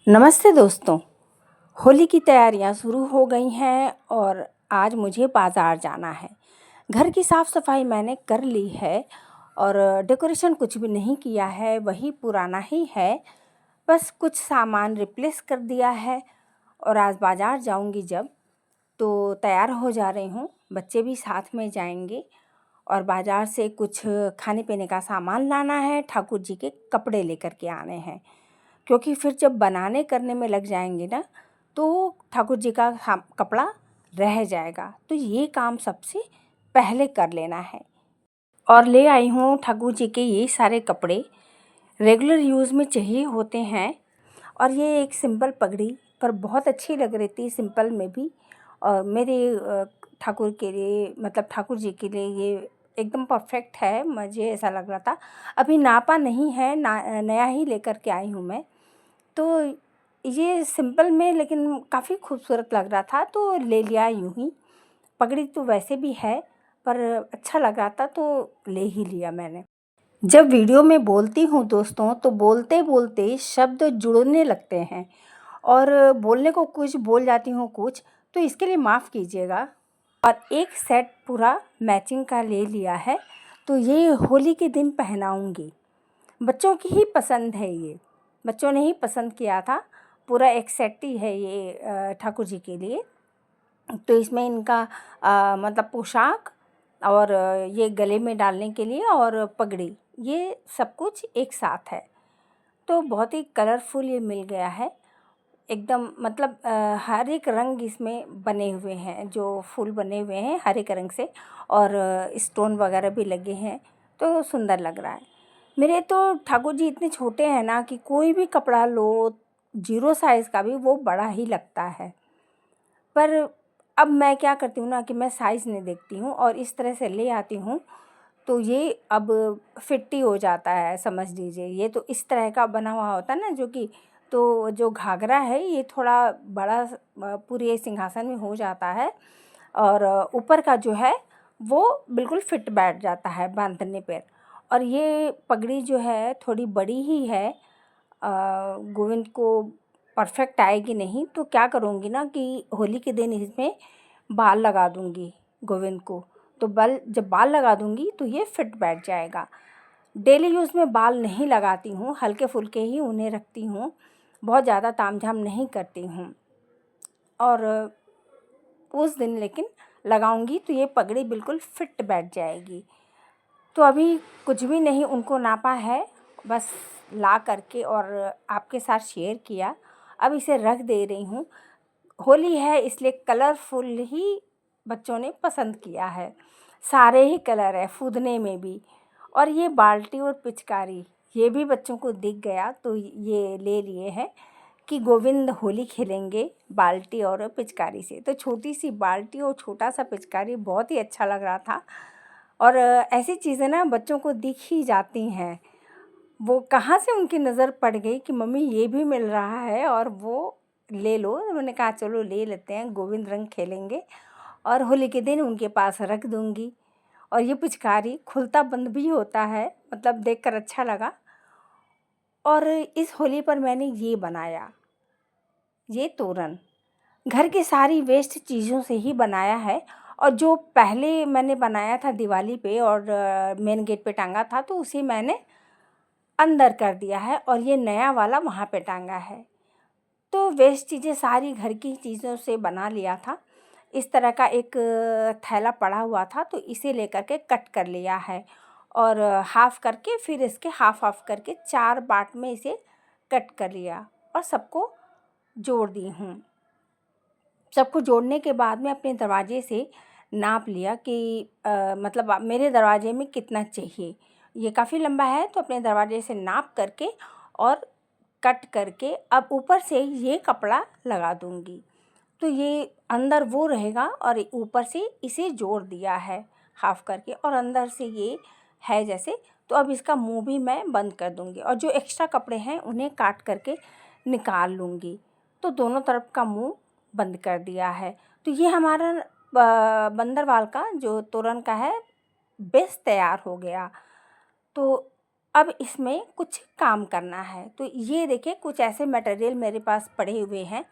नमस्ते दोस्तों। होली की तैयारियां शुरू हो गई हैं और आज मुझे बाज़ार जाना है। घर की साफ़ सफाई मैंने कर ली है और डेकोरेशन कुछ भी नहीं किया है, वही पुराना ही है। बस कुछ सामान रिप्लेस कर दिया है और आज बाज़ार जाऊंगी जब, तो तैयार हो जा रही हूँ। बच्चे भी साथ में जाएंगे और बाज़ार से कुछ खाने पीने का सामान लाना है, ठाकुर जी के कपड़े लेकर के आने हैं। क्योंकि फिर जब बनाने करने में लग जाएंगे ना, तो ठाकुर जी का कपड़ा रह जाएगा, तो ये काम सबसे पहले कर लेना है। और ले आई हूँ ठाकुर जी के ये सारे कपड़े, रेगुलर यूज़ में चाहिए होते हैं। और ये एक सिंपल पगड़ी पर बहुत अच्छी लग रही थी सिंपल में भी, और मेरे ठाकुर के लिए, मतलब ठाकुर जी के लिए ये एकदम परफेक्ट है, मुझे ऐसा लग रहा था। अभी नापा नहीं है, नया ही लेकर के आई हूँ मैं। तो ये सिंपल में लेकिन काफ़ी खूबसूरत लग रहा था, तो ले लिया यूँ ही। पगड़ी तो वैसे भी है, पर अच्छा लग रहा था तो ले ही लिया मैंने। जब वीडियो में बोलती हूँ दोस्तों, तो बोलते बोलते शब्द जुड़ने लगते हैं और बोलने को कुछ बोल जाती हूँ कुछ, तो इसके लिए माफ़ कीजिएगा। और एक सेट पूरा मैचिंग का ले लिया है, तो ये होली के दिन पहनाऊँगी। बच्चों की ही पसंद है ये, बच्चों ने ही पसंद किया था। पूरा एक सेट ही है ये ठाकुर जी के लिए। तो इसमें इनका मतलब पोशाक और ये गले में डालने के लिए और पगड़ी, ये सब कुछ एक साथ है। तो बहुत ही कलरफुल ये मिल गया है एकदम, मतलब हर एक रंग इसमें बने हुए हैं, जो फूल बने हुए हैं हर एक रंग से, और स्टोन वगैरह भी लगे हैं, तो सुंदर लग रहा है। मेरे तो ठाकुर जी इतने छोटे हैं ना कि कोई भी कपड़ा लो, 0 साइज़ का भी, वो बड़ा ही लगता है। पर अब मैं क्या करती हूँ ना कि मैं साइज़ नहीं देखती हूँ और इस तरह से ले आती हूँ, तो ये अब फिट ही हो जाता है, समझ लीजिए। ये तो इस तरह का बना हुआ होता है ना, जो कि तो जो घाघरा है ये थोड़ा बड़ा पूरे सिंहासन में हो जाता है, और ऊपर का जो है वो बिल्कुल फिट बैठ जाता है बांधने पर। और ये पगड़ी जो है थोड़ी बड़ी ही है, गोविंद को परफेक्ट आएगी नहीं, तो क्या करूँगी ना कि होली के दिन इसमें बाल लगा दूँगी गोविंद को। तो जब बाल लगा दूँगी तो ये फिट बैठ जाएगा। डेली यूज़ में बाल नहीं लगाती हूँ, हल्के फुल्के ही उन्हें रखती हूँ, बहुत ज़्यादा तामझाम नहीं करती हूँ। और उस दिन लेकिन लगाऊंगी तो ये पगड़ी बिल्कुल फिट बैठ जाएगी। तो अभी कुछ भी नहीं उनको नापा है, बस ला करके और आपके साथ शेयर किया। अब इसे रख दे रही हूँ। होली है इसलिए कलरफुल ही बच्चों ने पसंद किया है, सारे ही कलर है फूदने में भी। और ये बाल्टी और पिचकारी, ये भी बच्चों को दिख गया, तो ये ले लिए हैं कि गोविंद होली खेलेंगे बाल्टी और पिचकारी से। तो छोटी सी बाल्टी और छोटा सा पिचकारी बहुत ही अच्छा लग रहा था। और ऐसी चीज़ें ना बच्चों को दिख ही जाती हैं, वो कहाँ से उनकी नज़र पड़ गई कि मम्मी ये भी मिल रहा है और वो ले लो। मैंने कहा चलो ले लेते हैं, गोविंद रंग खेलेंगे और होली के दिन उनके पास रख दूँगी। और ये पिचकारी खुलता बंद भी होता है, मतलब देखकर अच्छा लगा। और इस होली पर मैंने ये बनाया, ये तोरण घर की सारी वेस्ट चीज़ों से ही बनाया है। और जो पहले मैंने बनाया था दिवाली पे और मेन गेट पे टांगा था, तो उसे मैंने अंदर कर दिया है और ये नया वाला वहाँ पे टांगा है। तो वेस्ट चीज़ें सारी घर की चीज़ों से बना लिया था। इस तरह का एक थैला पड़ा हुआ था, तो इसे लेकर के कट कर लिया है और हाफ़ करके फिर इसके हाफ़ करके 4 पार्ट में इसे कट कर लिया और सबको जोड़ दी हूँ। सबको जोड़ने के बाद में अपने दरवाजे से नाप लिया कि मतलब मेरे दरवाजे में कितना चाहिए। ये काफ़ी लंबा है, तो अपने दरवाजे से नाप करके और कट करके अब ऊपर से ये कपड़ा लगा दूँगी। तो ये अंदर वो रहेगा और ऊपर से इसे जोड़ दिया है हाफ़ करके, और अंदर से ये है जैसे। तो अब इसका मुँह भी मैं बंद कर दूँगी और जो एक्स्ट्रा कपड़े हैं उन्हें काट करके निकाल लूँगी। तो दोनों तरफ का मुँह बंद कर दिया है। तो ये हमारा बंदरवाल का जो तोरण का है बेस तैयार हो गया। तो अब इसमें कुछ काम करना है। तो ये देखिए कुछ ऐसे मटेरियल मेरे पास पड़े हुए हैं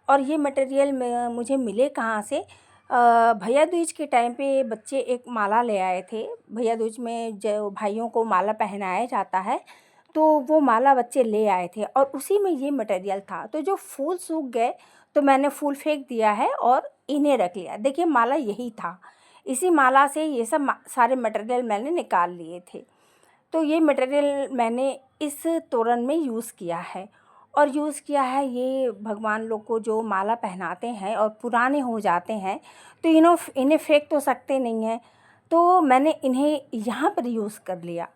और ये मटेरियल मुझे मिले कहाँ से, भैया दूज के टाइम पे बच्चे एक माला ले आए थे। भैया दूज में जो भाइयों को माला पहनाया जाता है, तो वो माला बच्चे ले आए थे और उसी में ये मटेरियल था। तो जो फूल सूख गए तो मैंने फूल फेंक दिया है और इन्हें रख लिया। देखिए माला यही था, इसी माला से ये सब सारे मटेरियल मैंने निकाल लिए थे। तो ये मटेरियल मैंने इस तोरण में यूज़ किया है और यूज़ किया है ये भगवान लोग को जो माला पहनाते हैं और पुराने हो जाते हैं तो इन्हें फेंक तो सकते नहीं हैं, तो मैंने इन्हें यहाँ पर यूज़ कर लिया।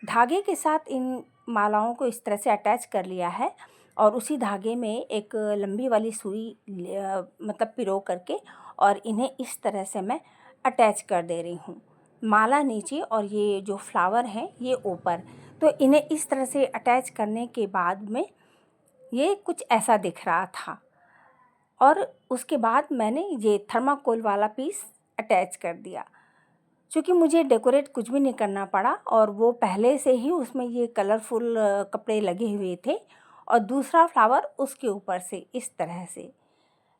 धागे के साथ इन मालाओं को इस तरह से अटैच कर लिया है और उसी धागे में एक लंबी वाली सुई मतलब पिरो करके और इन्हें इस तरह से मैं अटैच कर दे रही हूँ। माला नीचे और ये जो फ्लावर हैं ये ऊपर। तो इन्हें इस तरह से अटैच करने के बाद में ये कुछ ऐसा दिख रहा था और उसके बाद मैंने ये थर्माकोल वाला पीस अटैच कर दिया। चूँकि मुझे डेकोरेट कुछ भी नहीं करना पड़ा और वो पहले से ही उसमें ये कलरफुल कपड़े लगे हुए थे और दूसरा फ्लावर उसके ऊपर से इस तरह से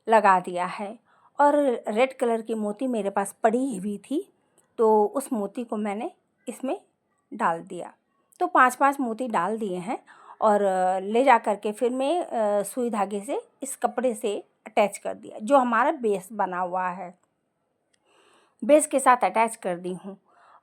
लगा दिया है और रेड कलर की मोती मेरे पास पड़ी हुई थी, तो उस मोती को मैंने इसमें डाल दिया। तो 5-5 मोती डाल दिए हैं और ले जा कर के फिर मैं सुई धागे से इस कपड़े से अटैच कर दिया, जो हमारा बेस बना हुआ है बेस के साथ अटैच कर दी हूँ।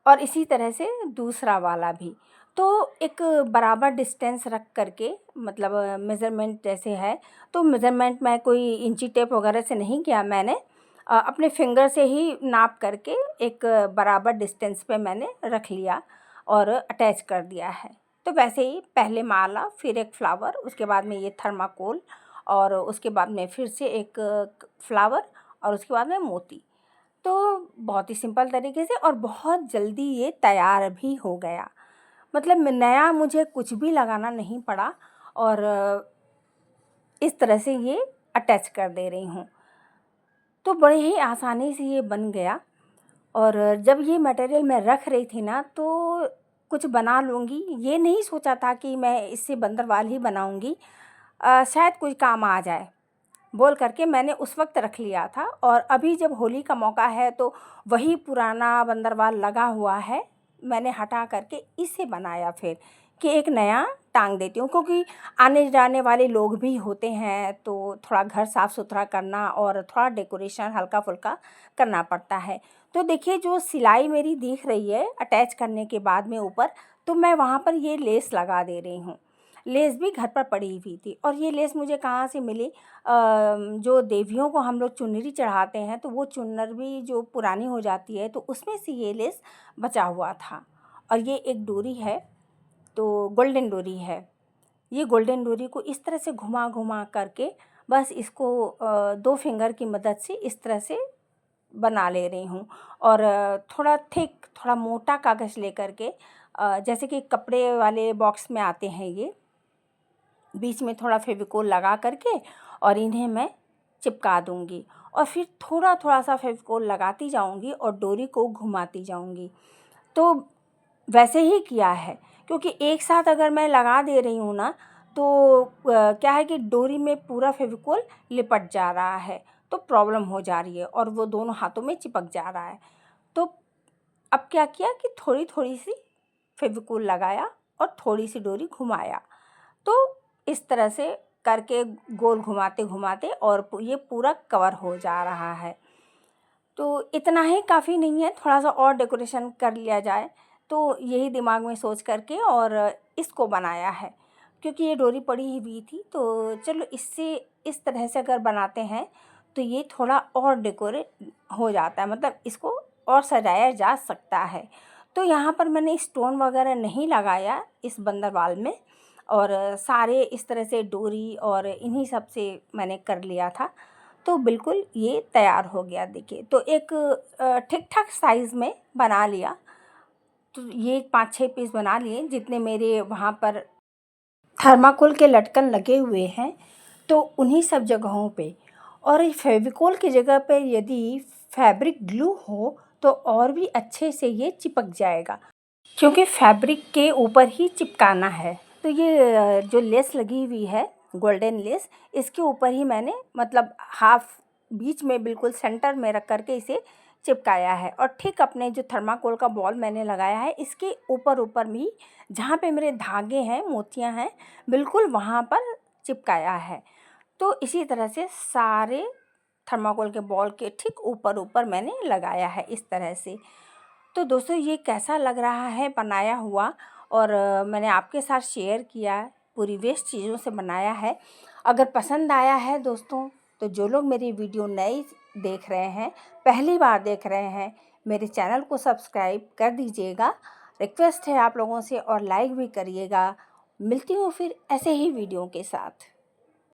और इसी तरह से दूसरा वाला भी। तो एक बराबर डिस्टेंस रख करके मतलब मेज़रमेंट जैसे है, तो मेज़रमेंट मैं कोई इंची टेप वगैरह से नहीं किया, मैंने अपने फिंगर से ही नाप करके एक बराबर डिस्टेंस पे मैंने रख लिया और अटैच कर दिया है। तो वैसे ही पहले माला, फिर एक फ्लावर, उसके बाद में ये थर्माकोल और उसके बाद में फिर से एक फ्लावर और उसके बाद में मोती। तो बहुत ही सिंपल तरीके से और बहुत जल्दी ये तैयार भी हो गया। मतलब नया मुझे कुछ भी लगाना नहीं पड़ा और इस तरह से ये अटैच कर दे रही हूँ। तो बड़े ही आसानी से ये बन गया और जब ये मटेरियल मैं रख रही थी ना तो कुछ बना लूँगी, ये नहीं सोचा था कि मैं इससे बंदरवाल ही बनाऊँगी, शायद कोई काम आ जाए बोल करके मैंने उस वक्त रख लिया था। और अभी जब होली का मौका है तो वही पुराना बंदरवाल लगा हुआ है, मैंने हटा करके इसे बनाया फिर कि एक नया टांग देती हूँ, क्योंकि आने जाने वाले लोग भी होते हैं तो थोड़ा घर साफ़ सुथरा करना और थोड़ा डेकोरेशन हल्का फुल्का करना पड़ता है। तो देखिए जो सिलाई मेरी दिख रही है अटैच करने के बाद में ऊपर, तो मैं वहाँ पर ये लेस लगा दे रही हूँ। लेस भी घर पर पड़ी हुई थी और ये लेस मुझे कहाँ से मिली, जो देवियों को हम लोग चुनरी चढ़ाते हैं तो वो चुनर भी जो पुरानी हो जाती है तो उसमें से ये लेस बचा हुआ था। और ये एक डोरी है, तो गोल्डन डोरी है। ये गोल्डन डोरी को इस तरह से घुमा घुमा करके बस इसको 2 फिंगर की मदद से इस तरह से बना ले रही हूँ और थोड़ा थिक, थोड़ा मोटा कागज़ लेकर के, जैसे कि कपड़े वाले बॉक्स में आते हैं ये, बीच में थोड़ा फेविकोल लगा करके और इन्हें मैं चिपका दूँगी और फिर थोड़ा-थोड़ा सा फेविकोल लगाती जाऊँगी और डोरी को घुमाती जाऊँगी। तो वैसे ही किया है, क्योंकि एक साथ अगर मैं लगा दे रही हूँ ना तो क्या है कि डोरी में पूरा फेविकोल लिपट जा रहा है, तो प्रॉब्लम हो जा रही है और वो दोनों हाथों में चिपक जा रहा है। तो अब क्या किया कि थोड़ी-थोड़ी सी फेविकोल लगाया और थोड़ी-सी डोरी घुमाया। तो इस तरह से करके गोल घुमाते-घुमाते और ये पूरा कवर हो जा रहा है। तो इतना ही काफ़ी नहीं है, थोड़ा-सा और डेकोरेशन कर लिया जाए, तो यही दिमाग में सोच करके और इसको बनाया है। क्योंकि ये डोरी पड़ी हुई थी तो चलो इससे इस तरह से अगर बनाते हैं तो ये थोड़ा और डेकोरेट हो जाता है, मतलब इसको और सजाया जा सकता है। तो यहाँ पर मैंने स्टोन वगैरह नहीं लगाया इस बंदरवाल में और सारे इस तरह से डोरी और इन्हीं सब से मैंने कर लिया था। तो बिल्कुल ये तैयार हो गया देखिए। तो एक ठीक-ठाक साइज़ में बना लिया। तो ये 5-6 पीस बना लिए जितने मेरे वहाँ पर थर्माकोल के लटकन लगे हुए हैं, तो उन्हीं सब जगहों पे। और फेविकोल की जगह पे यदि फैब्रिक ग्लू हो तो और भी अच्छे से ये चिपक जाएगा। क्योंकि फैब्रिक के ऊपर ही चिपकाना है। तो ये जो लेस लगी हुई है गोल्डन लेस, इसके ऊपर ही मैंने मतलब हाफ बीच में बिल्कुल सेंटर में रख कर के इसे चिपकाया है। और ठीक अपने जो थर्माकोल का बॉल मैंने लगाया है इसके ऊपर भी जहाँ पे मेरे धागे हैं, मोतियाँ हैं, बिल्कुल वहाँ पर चिपकाया है। तो इसी तरह से सारे थर्माकोल के बॉल के ठीक ऊपर मैंने लगाया है इस तरह से। तो दोस्तों ये कैसा लग रहा है बनाया हुआ, और मैंने आपके साथ शेयर किया, पूरी वेस्ट चीज़ों से बनाया है। अगर पसंद आया है दोस्तों, तो जो लोग मेरी वीडियो नई देख रहे हैं, पहली बार देख रहे हैं, मेरे चैनल को सब्सक्राइब कर दीजिएगा। रिक्वेस्ट है आप लोगों से, और लाइक भी करिएगा। मिलती हूँ फिर ऐसे ही वीडियो के साथ।